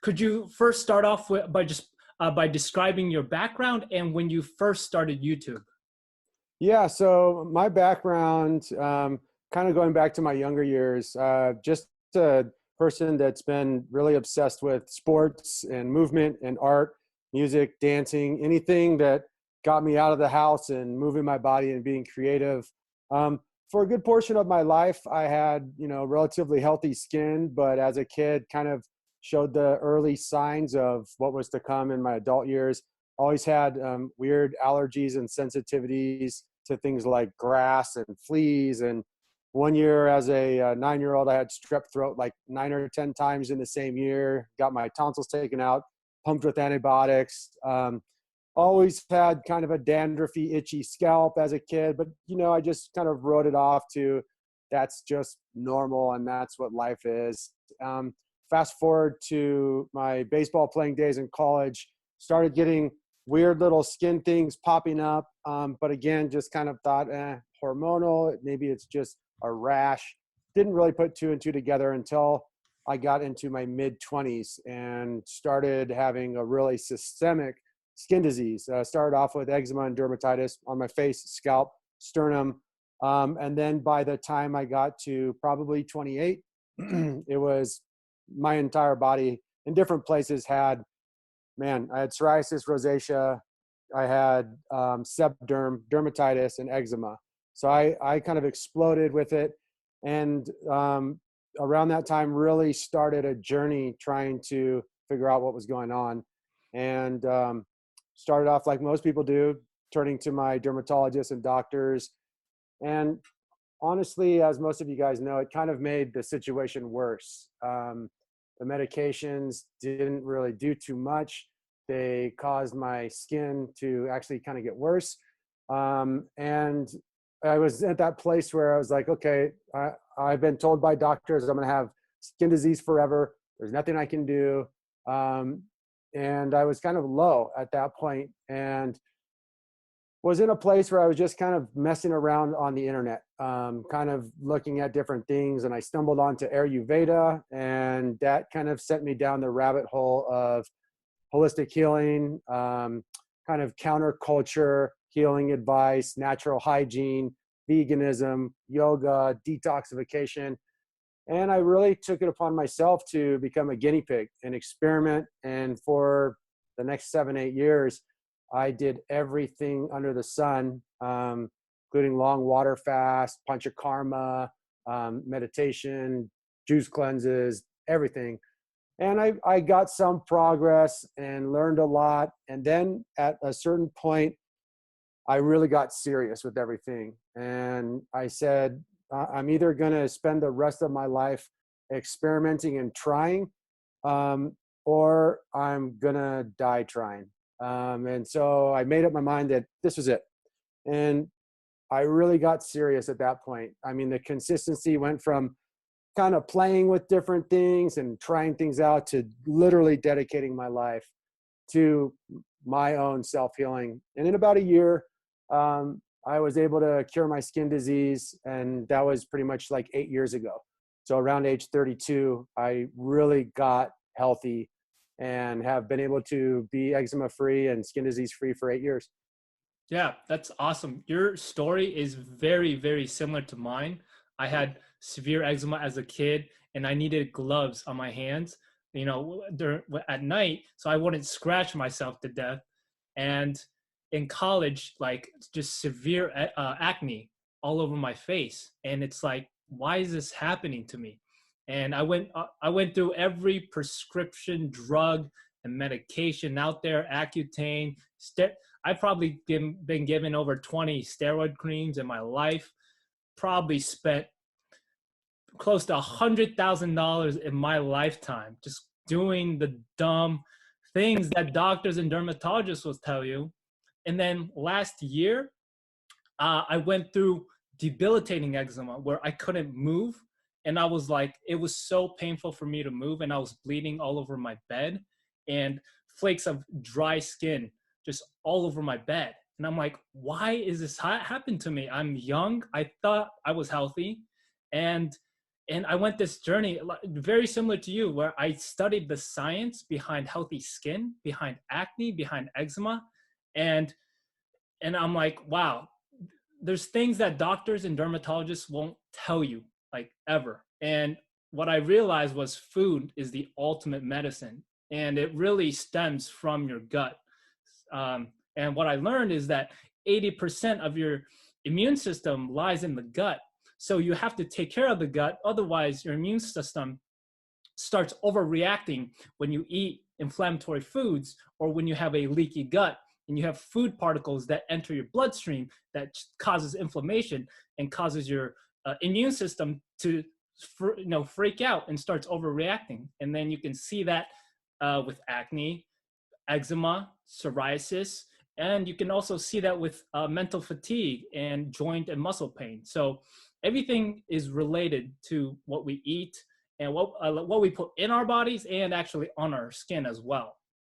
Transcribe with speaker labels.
Speaker 1: Could you first start off with, by describing your background and when you first started YouTube?
Speaker 2: Yeah, so my background, kind of going back to my younger years, just a person that's been really obsessed with sports and movement and art, music, dancing, anything that got me out of the house and moving my body and being creative. For a good portion of my life, I had, relatively healthy skin, but as a kid, kind of showed the early signs of what was to come in my adult years. Always had weird allergies and sensitivities to things like grass and fleas. And one year as a 9-year-old, I had strep throat like 9 or 10 times in the same year, got my tonsils taken out, pumped with antibiotics. Always had kind of a dandruffy, itchy scalp as a kid, but I just kind of wrote it off to that's just normal and that's what life is. Fast forward to my baseball playing days in college, started getting weird little skin things popping up. But again, just kind of thought, hormonal, maybe it's just a rash. Didn't really put two and two together until I got into my mid-20s and started having a really systemic skin disease. Started off with eczema and dermatitis on my face, scalp, sternum. And then by the time I got to probably 28, it was my entire body in different places I had psoriasis, rosacea, I had sebderm, dermatitis, and eczema. So I kind of exploded with it. And around that time really started a journey trying to figure out what was going on. And started off like most people do, turning to my dermatologists and doctors. And honestly, as most of you guys know, it kind of made the situation worse. The medications didn't really do too much. They caused my skin to actually kind of get worse. And I was at that place where I was like, okay, I've been told by doctors I'm going to have skin disease forever. There's nothing I can do. And I was kind of low at that point and was in a place where I was just kind of messing around on the internet, kind of looking at different things. And I stumbled onto Ayurveda, and that kind of sent me down the rabbit hole of holistic healing, kind of counterculture, healing advice, natural hygiene, veganism, yoga, detoxification. And I really took it upon myself to become a guinea pig and experiment. And for the next 7-8 years, I did everything under the sun, including long water fast, panchakarma, meditation, juice cleanses, everything. And I got some progress and learned a lot. And then at a certain point, I really got serious with everything. And I said, I'm either going to spend the rest of my life experimenting and trying, or I'm going to die trying. And so I made up my mind that this was it. And I really got serious at that point. I mean, the consistency went from kind of playing with different things and trying things out to literally dedicating my life to my own self-healing. And in about a year, I was able to cure my skin disease. And that was pretty much like 8 years ago. So around age 32, I really got healthy and have been able to be eczema free and skin disease free for 8 years.
Speaker 1: Yeah, that's awesome. Your story is very, very similar to mine. I had severe eczema as a kid and I needed gloves on my hands, at night, so I wouldn't scratch myself to death. And in college, like just severe acne all over my face. And it's like, why is this happening to me? And I went through every prescription drug and medication out there, Accutane. I've probably been given over 20 steroid creams in my life. Probably spent close to $100,000 in my lifetime just doing the dumb things that doctors and dermatologists will tell you. And then last year, I went through debilitating eczema where I couldn't move. And I was like, it was so painful for me to move, and I was bleeding all over my bed and flakes of dry skin just all over my bed. And I'm like, why is this happened to me? I'm young. I thought I was healthy. And And I went this journey very similar to you, where I studied the science behind healthy skin, behind acne, behind eczema. And I'm like, wow, there's things that doctors and dermatologists won't tell you, like, ever. And what I realized was food is the ultimate medicine, and it really stems from your gut. And what I learned is that 80% of your immune system lies in the gut. So you have to take care of the gut. Otherwise, your immune system starts overreacting when you eat inflammatory foods, or when you have a leaky gut and you have food particles that enter your bloodstream that causes inflammation and causes your immune system to freak out and starts overreacting. And then you can see that with acne, eczema, psoriasis, and you can also see that with mental fatigue and joint and muscle pain. So everything is related to what we eat and what we put in our bodies, and actually on our skin as well.